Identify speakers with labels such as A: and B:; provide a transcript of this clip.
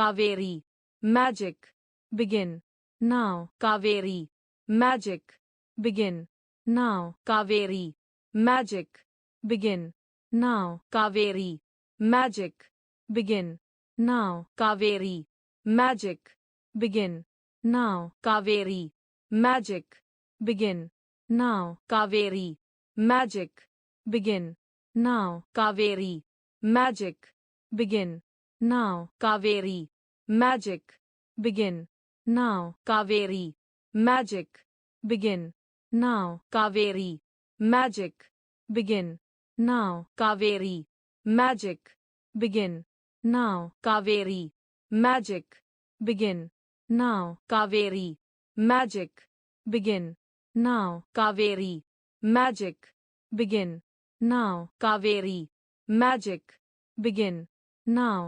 A: Kaveri. Magic. Begin. Now. Kaveri. Magic. Begin. Now. Kaveri. Magic. Begin. Now. Kaveri. Magic. Begin. Now. Kaveri. Magic. Begin. Now. Kaveri. Magic. Begin. Now. Kaveri. Magic. Begin. Now. Kaveri. Magic. Begin. Now. Kaveri. Magic. Begin. Now. Kaveri. Magic. Begin. Now. Kaveri. Magic. Begin. Now. Kaveri. Magic. Begin. Now. Kaveri. Magic. Begin. Now. Kaveri. Magic. Begin. Now. Kaveri. Magic. Begin. Now. Kaveri. Magic. Begin. Now.